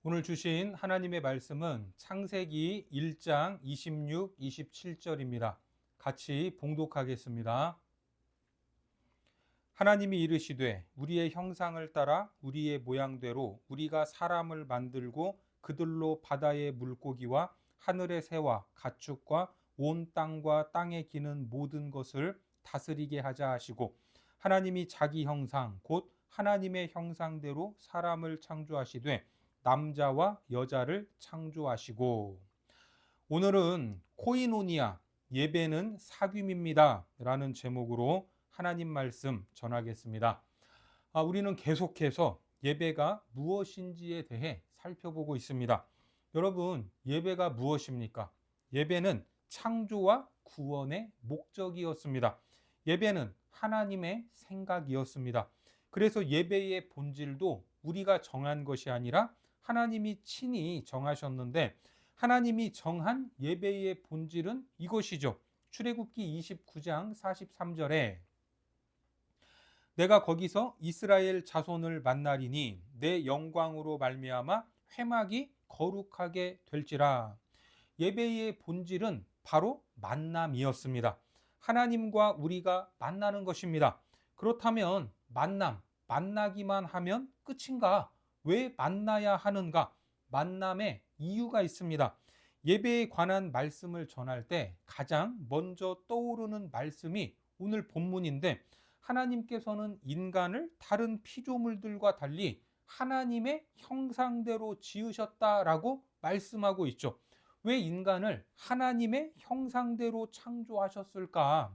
오늘 주신 하나님의 말씀은 창세기 1장 26, 27절입니다. 같이 봉독하겠습니다. 하나님이 이르시되 우리의 형상을 따라 우리의 모양대로 우리가 사람을 만들고 그들로 바다의 물고기와 하늘의 새와 가축과 온 땅과 땅에 기는 모든 것을 다스리게 하자 하시고 하나님이 자기 형상 곧 하나님의 형상대로 사람을 창조하시되 남자와 여자를 창조하시고. 오늘은 코이노니아 예배는 사귐입니다 라는 제목으로 하나님 말씀 전하겠습니다. 우리는 계속해서 예배가 무엇인지에 대해 살펴보고 있습니다. 여러분, 예배가 무엇입니까? 예배는 창조와 구원의 목적이었습니다. 예배는 하나님의 생각이었습니다. 그래서 예배의 본질도 우리가 정한 것이 아니라 하나님이 친히 정하셨는데, 하나님이 정한 예배의 본질은 이것이죠. 출애굽기 29장 43절에 내가 거기서 이스라엘 자손을 만나리니 내 영광으로 말미암아 회막이 거룩하게 될지라. 예배의 본질은 바로 만남이었습니다. 하나님과 우리가 만나는 것입니다. 그렇다면 만나기만 하면 끝인가? 왜 만나야 하는가? 만남의 이유가 있습니다. 예배에 관한 말씀을 전할 때 가장 먼저 떠오르는 말씀이 오늘 본문인데, 하나님께서는 인간을 다른 피조물들과 달리 하나님의 형상대로 지으셨다라고 말씀하고 있죠. 왜 인간을 하나님의 형상대로 창조하셨을까?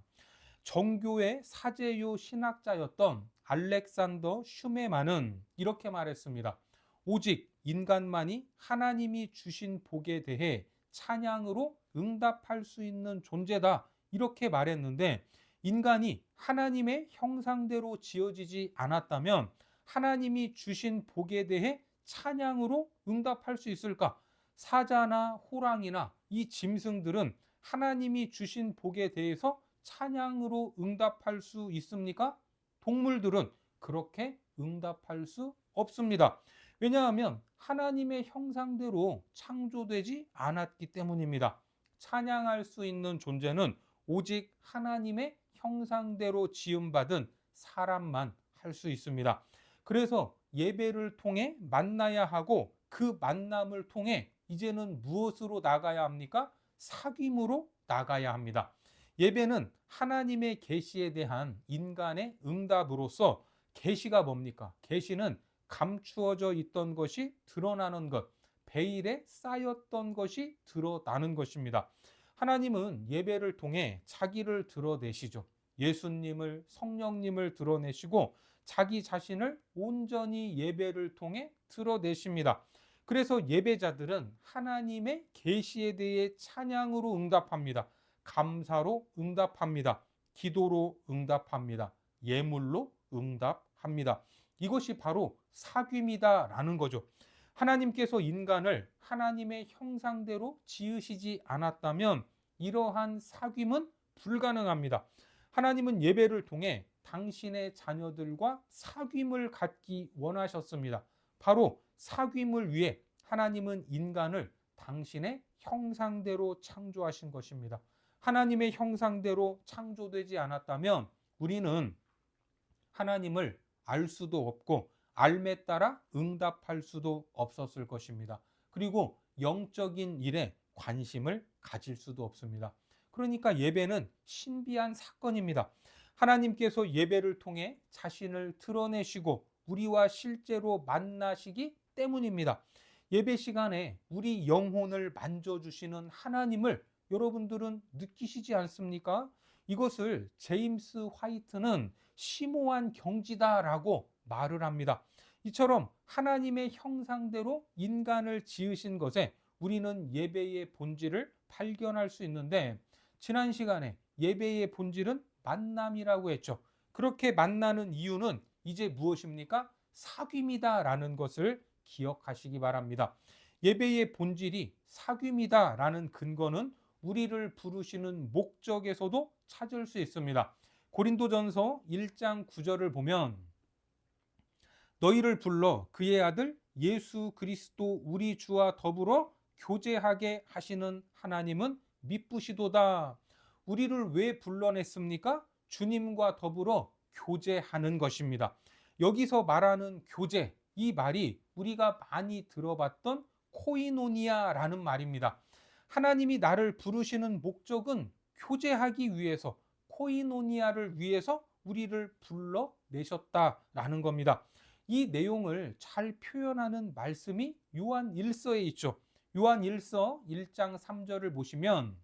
정교의 사제요 신학자였던 알렉산더 슈메만은 이렇게 말했습니다. 오직 인간만이 하나님이 주신 복에 대해 찬양으로 응답할 수 있는 존재다, 이렇게 말했는데, 인간이 하나님의 형상대로 지어지지 않았다면 하나님이 주신 복에 대해 찬양으로 응답할 수 있을까? 사자나 호랑이나 이 짐승들은 하나님이 주신 복에 대해서 찬양으로 응답할 수 있습니까? 동물들은 그렇게 응답할 수 없습니다. 왜냐하면 하나님의 형상대로 창조되지 않았기 때문입니다. 찬양할 수 있는 존재는 오직 하나님의 형상대로 지음받은 사람만 할 수 있습니다. 그래서 예배를 통해 만나야 하고, 그 만남을 통해 이제는 무엇으로 나가야 합니까? 사귐으로 나가야 합니다. 예배는 하나님의 계시에 대한 인간의 응답으로서, 계시가 뭡니까? 계시는 감추어져 있던 것이 드러나는 것, 베일에 쌓였던 것이 드러나는 것입니다. 하나님은 예배를 통해 자기를 드러내시죠. 예수님을, 성령님을 드러내시고 자기 자신을 온전히 예배를 통해 드러내십니다. 그래서 예배자들은 하나님의 계시에 대해 찬양으로 응답합니다. 감사로 응답합니다. 기도로 응답합니다. 예물로 응답합니다. 이것이 바로 사귐이다라는 거죠. 하나님께서 인간을 하나님의 형상대로 지으시지 않았다면 이러한 사귐은 불가능합니다. 하나님은 예배를 통해 당신의 자녀들과 사귐을 갖기 원하셨습니다. 바로 사귐을 위해 하나님은 인간을 당신의 형상대로 창조하신 것입니다. 하나님의 형상대로 창조되지 않았다면 우리는 하나님을 알 수도 없고 알매 따라 응답할 수도 없었을 것입니다. 그리고 영적인 일에 관심을 가질 수도 없습니다. 그러니까 예배는 신비한 사건입니다. 하나님께서 예배를 통해 자신을 드러내시고 우리와 실제로 만나시기 때문입니다. 예배 시간에 우리 영혼을 만져주시는 하나님을 여러분들은 느끼시지 않습니까? 이것을 제임스 화이트는 심오한 경지다라고 말을 합니다. 이처럼 하나님의 형상대로 인간을 지으신 것에 우리는 예배의 본질을 발견할 수 있는데, 지난 시간에 예배의 본질은 만남이라고 했죠. 그렇게 만나는 이유는 이제 무엇입니까? 사귐이다라는 것을 기억하시기 바랍니다. 예배의 본질이 사귐이다라는 근거는 우리를 부르시는 목적에서도 찾을 수 있습니다. 고린도전서 1장 9절을 보면 너희를 불러 그의 아들 예수 그리스도 우리 주와 더불어 교제하게 하시는 하나님은 미쁘시도다. 우리를 왜 불러냈습니까? 주님과 더불어 교제하는 것입니다. 여기서 말하는 교제, 이 말이 우리가 많이 들어봤던 코이노니아라는 말입니다. 하나님이 나를 부르시는 목적은 교제하기 위해서, 코이노니아를 위해서 우리를 불러내셨다라는 겁니다. 이 내용을 잘 표현하는 말씀이 요한 1서에 있죠. 요한 1서 1장 3절을 보시면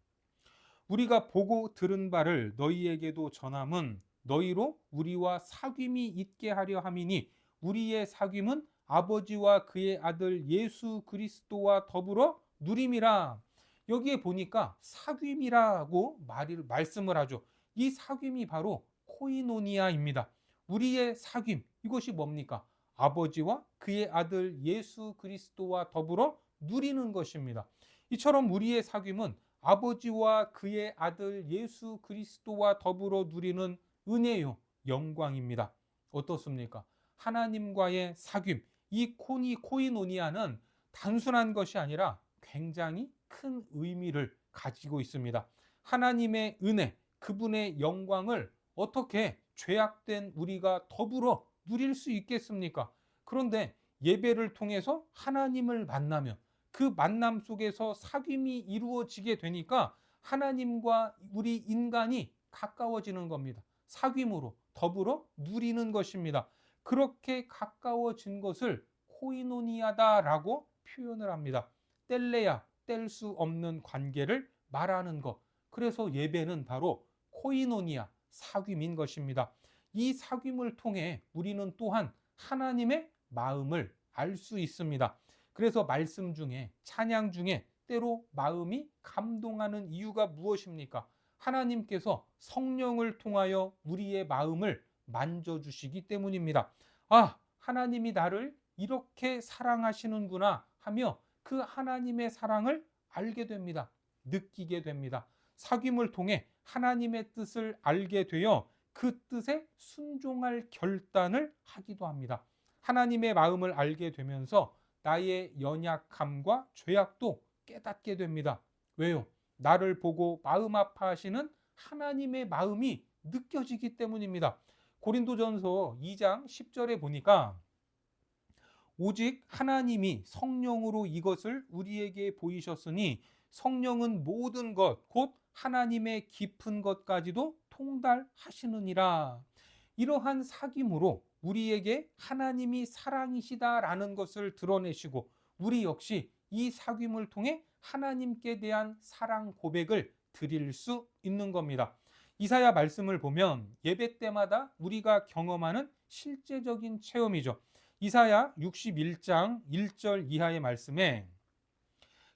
우리가 보고 들은 바를 너희에게도 전함은 너희로 우리와 사귐이 있게 하려 함이니 우리의 사귐은 아버지와 그의 아들 예수 그리스도와 더불어 누림이라. 여기에 보니까 사귐이라고 말씀을 하죠. 이 사귐이 바로 코이노니아입니다. 우리의 사귐, 이것이 뭡니까? 아버지와 그의 아들 예수 그리스도와 더불어 누리는 것입니다. 이처럼 우리의 사귐은 아버지와 그의 아들 예수 그리스도와 더불어 누리는 은혜요, 영광입니다. 어떻습니까? 하나님과의 사귐, 이 코이노니아는 단순한 것이 아니라 굉장히 큰 의미를 가지고 있습니다. 하나님의 은혜, 그분의 영광을 어떻게 죄악된 우리가 더불어 누릴 수 있겠습니까? 그런데 예배를 통해서 하나님을 만나면 그 만남 속에서 사귐이 이루어지게 되니까 하나님과 우리 인간이 가까워지는 겁니다. 사귐으로 더불어 누리는 것입니다. 그렇게 가까워진 것을 코이노니아다라고 표현을 합니다. 뗄래야 뗄 수 없는 관계를 말하는 것. 그래서 예배는 바로 코이노니아, 사귐인 것입니다. 이 사귐을 통해 우리는 또한 하나님의 마음을 알 수 있습니다. 그래서 말씀 중에, 찬양 중에 때로 마음이 감동하는 이유가 무엇입니까? 하나님께서 성령을 통하여 우리의 마음을 만져주시기 때문입니다. 아, 하나님이 나를 이렇게 사랑하시는구나 하며 그 하나님의 사랑을 알게 됩니다. 느끼게 됩니다. 사귐을 통해 하나님의 뜻을 알게 되어 그 뜻에 순종할 결단을 하기도 합니다. 하나님의 마음을 알게 되면서 나의 연약함과 죄악도 깨닫게 됩니다. 왜요? 나를 보고 마음 아파하시는 하나님의 마음이 느껴지기 때문입니다. 고린도전서 2장 10절에 보니까 오직 하나님이 성령으로 이것을 우리에게 보이셨으니 성령은 모든 것, 곧 하나님의 깊은 것까지도 통달하시느니라. 이러한 사귐으로 우리에게 하나님이 사랑이시다라는 것을 드러내시고 우리 역시 이 사귐을 통해 하나님께 대한 사랑 고백을 드릴 수 있는 겁니다. 이사야 말씀을 보면 예배 때마다 우리가 경험하는 실제적인 체험이죠. 이사야 61장 1절 이하의 말씀에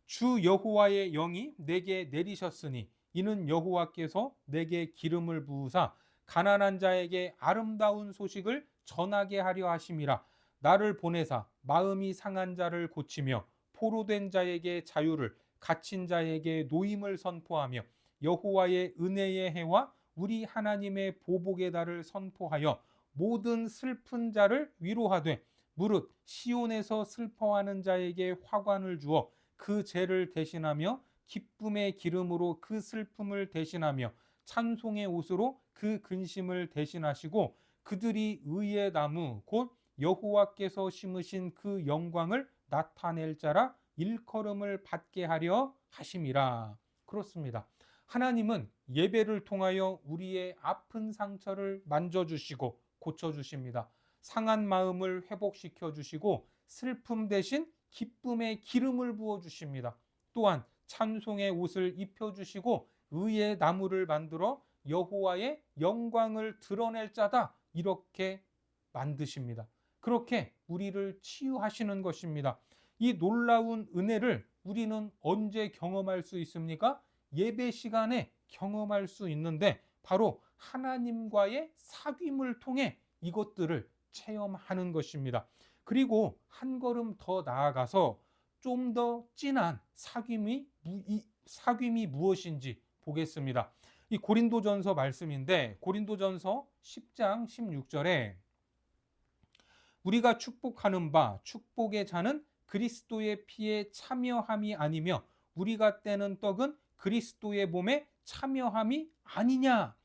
주 여호와의 영이 내게 내리셨으니 이는 여호와께서 내게 기름을 부으사 가난한 자에게 아름다운 소식을 전하게 하려 하심이라. 나를 보내사 마음이 상한 자를 고치며 포로된 자에게 자유를, 갇힌 자에게 노임을 선포하며 여호와의 은혜의 해와 우리 하나님의 보복의 달을 선포하여 모든 슬픈 자를 위로하되 무릇 시온에서 슬퍼하는 자에게 화관을 주어 그 죄를 대신하며 기쁨의 기름으로 그 슬픔을 대신하며 찬송의 옷으로 그 근심을 대신하시고 그들이 의의 나무 곧 여호와께서 심으신 그 영광을 나타낼 자라 일컬음을 받게 하려 하심이라. 그렇습니다. 하나님은 예배를 통하여 우리의 아픈 상처를 만져주시고 고쳐주십니다. 상한 마음을 회복시켜 주시고 슬픔 대신 기쁨의 기름을 부어 주십니다. 또한 찬송의 옷을 입혀 주시고 의의 나무를 만들어 여호와의 영광을 드러낼 자다, 이렇게 만드십니다. 그렇게 우리를 치유하시는 것입니다. 이 놀라운 은혜를 우리는 언제 경험할 수 있습니까? 예배 시간에 경험할 수 있는데 바로 하나님과의 사귐을 통해 이것들을 체험하는 것입니다. 그리고 한 걸음 더 나아가서 좀 더 진한 사귐이 무엇인지 보겠습니다. 이 고린도전서 말씀인데 고린도전서 10장 16절에 우리가 축복하는 바 축복의 자는 그리스도의 피에 참여함이 아니며 우리가 떼는 떡은 그리스도의 몸에 참여함이 아니냐.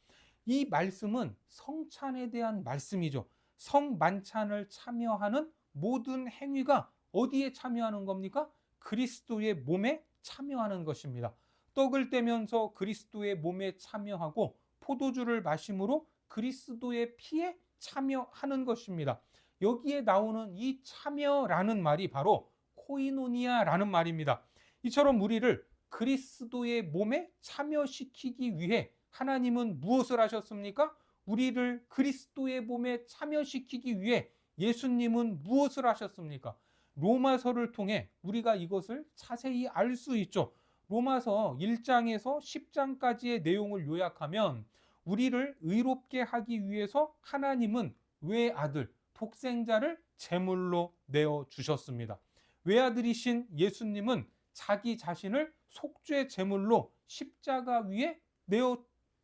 이 말씀은 성찬에 대한 말씀이죠. 성만찬을 참여하는 모든 행위가 어디에 참여하는 겁니까? 그리스도의 몸에 참여하는 것입니다. 떡을 떼면서 그리스도의 몸에 참여하고 포도주를 마심으로 그리스도의 피에 참여하는 것입니다. 여기에 나오는 이 참여라는 말이 바로 코이노니아라는 말입니다. 이처럼 우리를 그리스도의 몸에 참여시키기 위해 하나님은 무엇을 하셨습니까? 우리를 그리스도의 몸에 참여시키기 위해 예수님은 무엇을 하셨습니까? 로마서를 통해 우리가 이것을 자세히 알 수 있죠. 로마서 1장에서 10장까지의 내용을 요약하면 우리를 의롭게 하기 위해서 하나님은 외아들, 독생자를 제물로 내어 주셨습니다. 외아들이신 예수님은 자기 자신을 속죄 제물로 십자가 위에 내어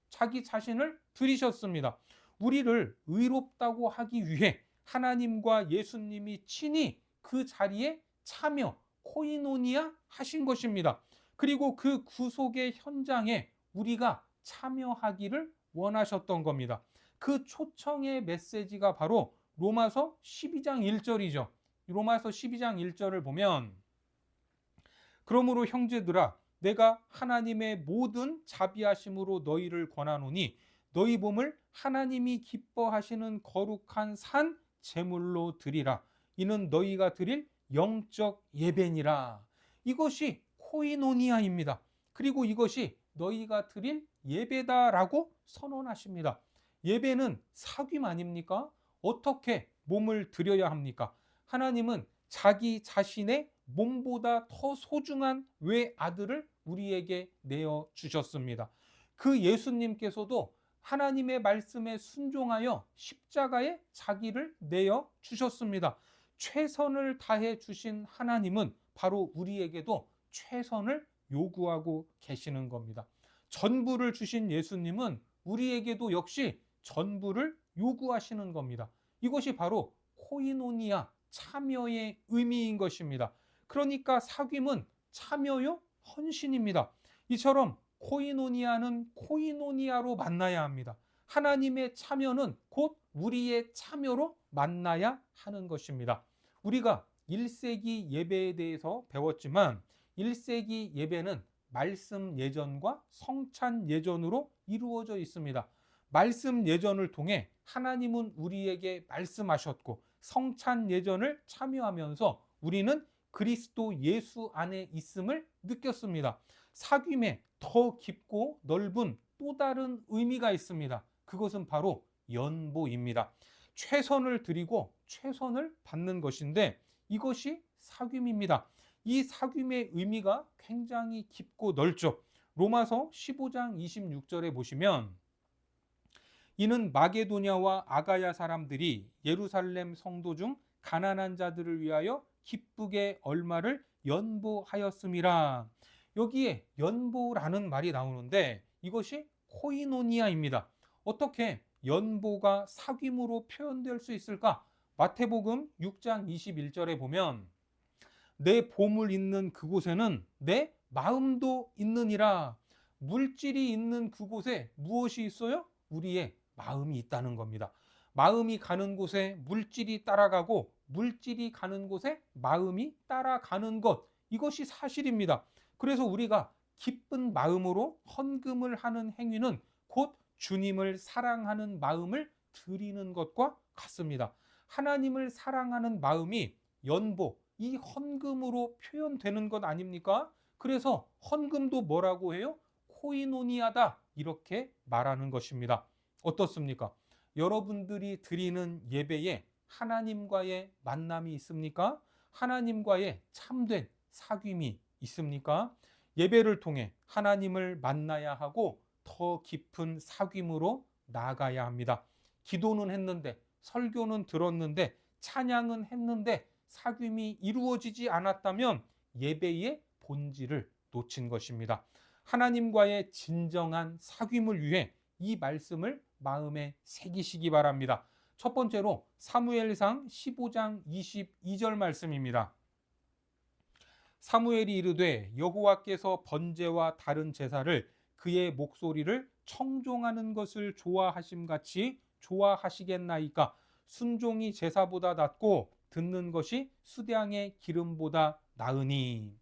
자기 자신을 드리셨습니다. 우리를 의롭다고 하기 위해 하나님과 예수님이 친히 그 자리에 참여, 코이노니아 하신 것입니다. 그리고 그 구속의 현장에 우리가 참여하기를 원하셨던 겁니다. 그 초청의 메시지가 바로 로마서 12장 1절이죠. 로마서 12장 1절을 보면 그러므로 형제들아 내가 하나님의 모든 자비하심으로 너희를 권하노니 너희 몸을 하나님이 기뻐하시는 거룩한 산 제물로 드리라. 이는 너희가 드릴 영적 예배니라. 이것이 코이노니아입니다. 그리고 이것이 너희가 드릴 예배다라고 선언하십니다. 예배는 사귐 아닙니까? 어떻게 몸을 드려야 합니까? 하나님은 자기 자신의 몸보다 더 소중한 외아들을 우리에게 내어 주셨습니다. 그 예수님께서도 하나님의 말씀에 순종하여 십자가에 자기를 내어 주셨습니다. 최선을 다해 주신 하나님은 바로 우리에게도 최선을 요구하고 계시는 겁니다. 전부를 주신 예수님은 우리에게도 역시 전부를 요구하시는 겁니다. 이것이 바로 코이노니아, 참여의 의미인 것입니다. 그러니까 사귐은 참여요, 헌신입니다. 이처럼 코이노니아는 코이노니아로 만나야 합니다. 하나님의 참여는 곧 우리의 참여로 만나야 하는 것입니다. 우리가 1세기 예배에 대해서 배웠지만 1세기 예배는 말씀 예전과 성찬 예전으로 이루어져 있습니다. 말씀 예전을 통해 하나님은 우리에게 말씀하셨고 성찬 예전을 참여하면서 우리는 그리스도 예수 안에 있음을 느꼈습니다. 사귐에 더 깊고 넓은 또 다른 의미가 있습니다. 그것은 바로 연보입니다. 최선을 드리고 최선을 받는 것인데 이것이 사귐입니다. 이 사귐의 의미가 굉장히 깊고 넓죠. 로마서 15장 26절에 보시면 이는 마게도냐와 아가야 사람들이 예루살렘 성도 중 가난한 자들을 위하여 기쁘게 얼마를 연보하였음이라. 여기에 연보라는 말이 나오는데 이것이 코이노니아입니다. 어떻게 연보가 사귐으로 표현될 수 있을까? 마태복음 6장 21절에 보면 내 보물 있는 그곳에는 내 마음도 있느니라. 물질이 있는 그곳에 무엇이 있어요? 우리의 마음이 있다는 겁니다. 마음이 가는 곳에 물질이 따라가고 물질이 가는 곳에 마음이 따라가는 것, 이것이 사실입니다. 그래서 우리가 기쁜 마음으로 헌금을 하는 행위는 곧 주님을 사랑하는 마음을 드리는 것과 같습니다. 하나님을 사랑하는 마음이 연보, 이 헌금으로 표현되는 것 아닙니까? 그래서 헌금도 뭐라고 해요? 코이노니아다, 이렇게 말하는 것입니다. 어떻습니까? 여러분들이 드리는 예배에 하나님과의 만남이 있습니까? 하나님과의 참된 사귐이 있습니까? 예배를 통해 하나님을 만나야 하고 더 깊은 사귐으로 나아가야 합니다. 기도는 했는데, 설교는 들었는데, 찬양은 했는데 사귐이 이루어지지 않았다면 예배의 본질을 놓친 것입니다. 하나님과의 진정한 사귐을 위해 이 말씀을 마음에 새기시기 바랍니다. 첫 번째로 사무엘상 15장 22절 말씀입니다. 사무엘이 이르되 여호와께서 번제와 다른 제사를 그의 목소리를 청종하는 것을 좋아하심같이 좋아하시겠나이까. 순종이 제사보다 낫고 듣는 것이 수량의 기름보다 나으니.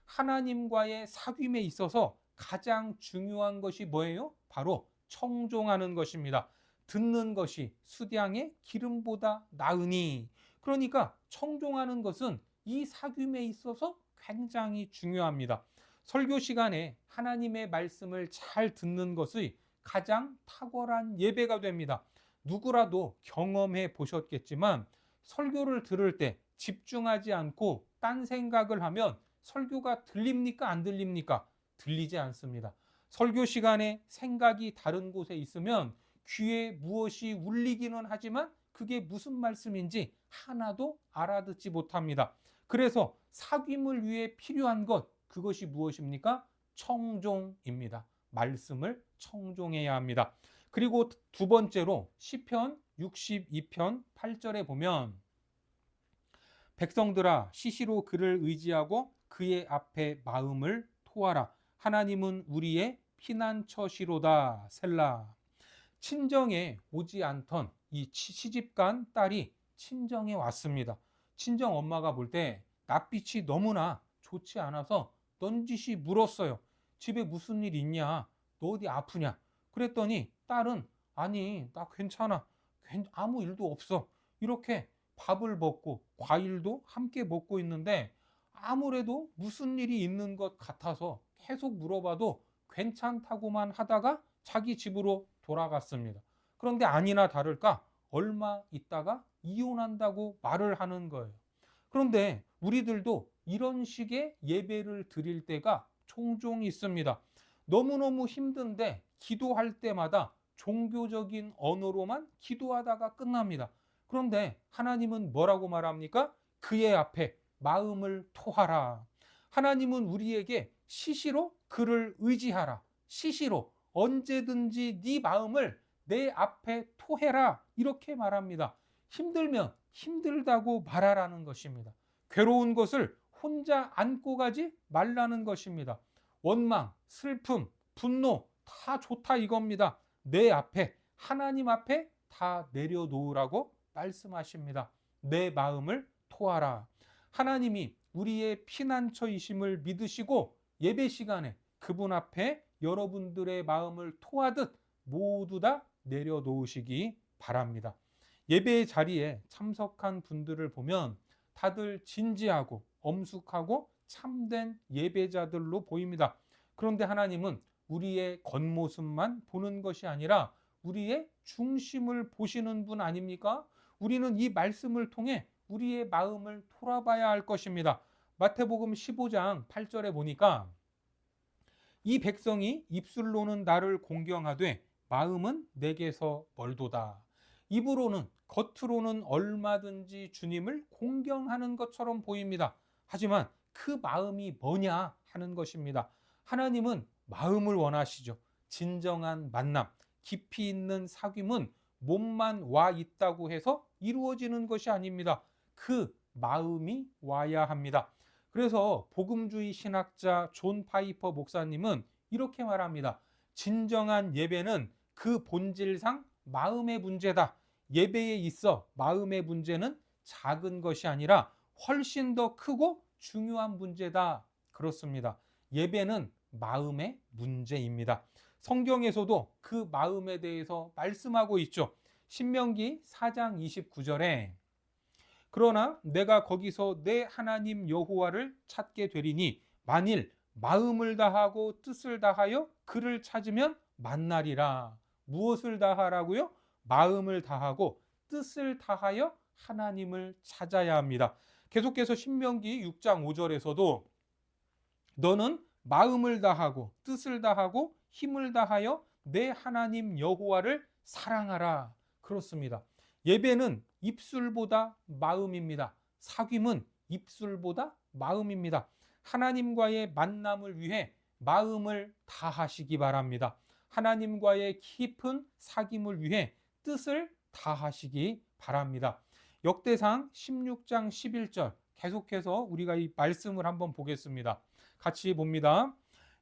하나님과의 사귐에 있어서 가장 중요한 것이 뭐예요? 바로 청종하는 것입니다. 듣는 것이 수량의 기름보다 나으니. 그러니까 청종하는 것은 이 사귐에 있어서 굉장히 중요합니다. 설교 시간에 하나님의 말씀을 잘 듣는 것이 가장 탁월한 예배가 됩니다. 누구라도 경험해 보셨겠지만 설교를 들을 때 집중하지 않고 딴 생각을 하면 설교가 들립니까? 안 들립니까? 들리지 않습니다. 설교 시간에 생각이 다른 곳에 있으면 귀에 무엇이 울리기는 하지만 그게 무슨 말씀인지 하나도 알아듣지 못합니다. 그래서 사귐을 위해 필요한 것, 그것이 무엇입니까? 청종입니다. 말씀을 청종해야 합니다. 그리고 두 번째로 시편 62편 8절에 보면 백성들아 시시로 그를 의지하고 그의 앞에 마음을 토하라. 하나님은 우리의 피난처시로다. 셀라. 친정에 오지 않던 이 시집간 딸이 친정에 왔습니다. 친정 엄마가 볼 때 낯빛이 너무나 좋지 않아서 넌지시 물었어요. 집에 무슨 일 있냐? 너 어디 아프냐? 그랬더니 딸은 아니 나 괜찮아. 아무 일도 없어. 이렇게 밥을 먹고 과일도 함께 먹고 있는데 아무래도 무슨 일이 있는 것 같아서 계속 물어봐도 괜찮다고만 하다가 자기 집으로 돌아갔습니다. 그런데 아니나 다를까 얼마 있다가 이혼한다고 말을 하는 거예요. 그런데 우리들도 이런 식의 예배를 드릴 때가 종종 있습니다. 너무너무 힘든데 기도할 때마다 종교적인 언어로만 기도하다가 끝납니다. 그런데 하나님은 뭐라고 말합니까? 그의 앞에 마음을 토하라. 하나님은 우리에게 시시로 그를 의지하라. 시시로 언제든지 네 마음을 내 앞에 토해라. 이렇게 말합니다. 힘들면 힘들다고 말하라는 것입니다. 괴로운 것을 혼자 안고 가지 말라는 것입니다. 원망, 슬픔, 분노 다 좋다 이겁니다. 내 앞에, 하나님 앞에 다 내려놓으라고 말씀하십니다. 내 마음을 토하라. 하나님이 우리의 피난처이심을 믿으시고 예배 시간에 그분 앞에 여러분들의 마음을 토하듯 모두 다 내려놓으시기 바랍니다. 예배 자리에 참석한 분들을 보면 다들 진지하고 엄숙하고 참된 예배자들로 보입니다. 그런데 하나님은 우리의 겉모습만 보는 것이 아니라 우리의 중심을 보시는 분 아닙니까? 우리는 이 말씀을 통해 우리의 마음을 돌아봐야 할 것입니다. 마태복음 15장 8절에 보니까 이 백성이 입술로는 나를 공경하되 마음은 내게서 멀도다. 입으로는 겉으로는 얼마든지 주님을 공경하는 것처럼 보입니다. 하지만 그 마음이 뭐냐 하는 것입니다. 하나님은 마음을 원하시죠. 진정한 만남, 깊이 있는 사귐은 몸만 와 있다고 해서 이루어지는 것이 아닙니다. 그 마음이 와야 합니다. 그래서 복음주의 신학자 존 파이퍼 목사님은 이렇게 말합니다. 진정한 예배는 그 본질상 마음의 문제다. 예배에 있어 마음의 문제는 작은 것이 아니라 훨씬 더 크고 중요한 문제다. 그렇습니다. 예배는 마음의 문제입니다. 성경에서도 그 마음에 대해서 말씀하고 있죠. 신명기 4장 29절에 그러나 내가 거기서 내 하나님 여호와를 찾게 되리니 만일 마음을 다하고 뜻을 다하여 그를 찾으면 만나리라. 무엇을 다하라고요? 마음을 다하고 뜻을 다하여 하나님을 찾아야 합니다. 계속해서 신명기 6장 5절에서도 너는 마음을 다하고 뜻을 다하고 힘을 다하여 내 하나님 여호와를 사랑하라. 그렇습니다. 예배는 입술보다 마음입니다. 사귐은 입술보다 마음입니다. 하나님과의 만남을 위해 마음을 다하시기 바랍니다. 하나님과의 깊은 사귐을 위해 뜻을 다하시기 바랍니다. 역대상 16장 11절 계속해서 우리가 이 말씀을 한번 보겠습니다. 같이 봅니다.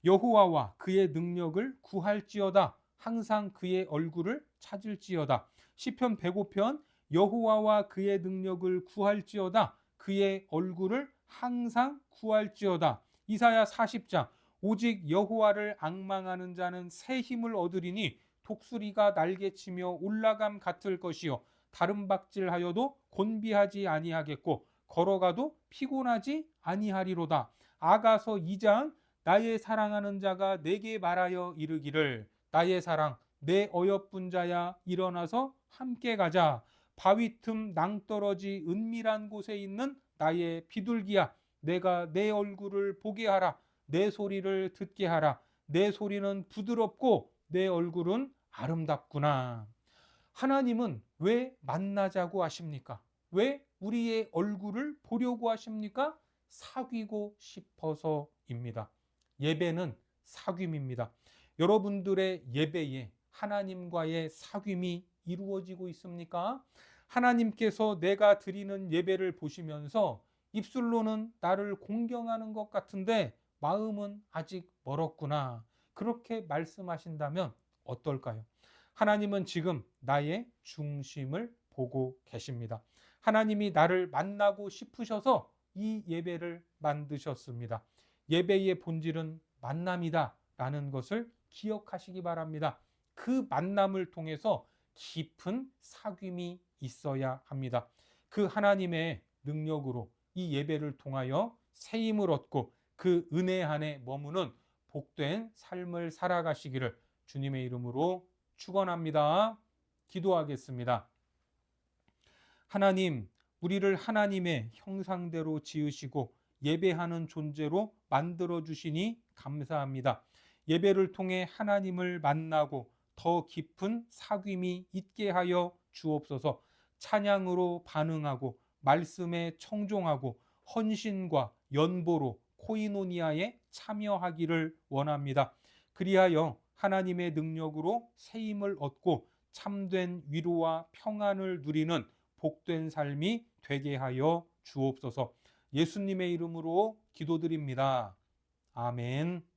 여호와와 그의 능력을 구할지어다. 항상 그의 얼굴을 찾을지어다. 시편 105편 여호와와 그의 능력을 구할지어다. 그의 얼굴을 항상 구할지어다. 이사야 40장 오직 여호와를 앙망하는 자는 새 힘을 얻으리니 독수리가 날개치며 올라감 같을 것이요 다른 박질하여도 곤비하지 아니하겠고 걸어가도 피곤하지 아니하리로다. 아가서 2장 나의 사랑하는 자가 내게 말하여 이르기를 나의 사랑 내 어여쁜 자야 일어나서 함께 가자. 바위 틈 낭떠러지 은밀한 곳에 있는 나의 비둘기야 내가 내 얼굴을 보게 하라. 내 소리를 듣게 하라. 내 소리는 부드럽고 내 얼굴은 아름답구나. 하나님은 왜 만나자고 하십니까? 왜 우리의 얼굴을 보려고 하십니까? 사귀고 싶어서입니다. 예배는 사귐입니다. 여러분들의 예배에 하나님과의 사귐이 이루어지고 있습니까? 하나님께서 내가 드리는 예배를 보시면서 입술로는 나를 공경하는 것 같은데 마음은 아직 멀었구나. 그렇게 말씀하신다면 어떨까요? 하나님은 지금 나의 중심을 보고 계십니다. 하나님이 나를 만나고 싶으셔서 이 예배를 만드셨습니다. 예배의 본질은 만남이다 라는 것을 기억하시기 바랍니다. 그 만남을 통해서 깊은 사귐이 있어야 합니다. 그 하나님의 능력으로 이 예배를 통하여 새 힘을 얻고 그 은혜 안에 머무는 복된 삶을 살아가시기를 주님의 이름으로 축원합니다. 기도하겠습니다. 하나님, 우리를 하나님의 형상대로 지으시고 예배하는 존재로 만들어 주시니 감사합니다. 예배를 통해 하나님을 만나고 더 깊은 사귐이 있게 하여 주옵소서. 찬양으로 반응하고 말씀에 청종하고 헌신과 연보로 코이노니아에 참여하기를 원합니다. 그리하여 하나님의 능력으로 새 힘을 얻고 참된 위로와 평안을 누리는 복된 삶이 되게 하여 주옵소서. 예수님의 이름으로 기도드립니다. 아멘.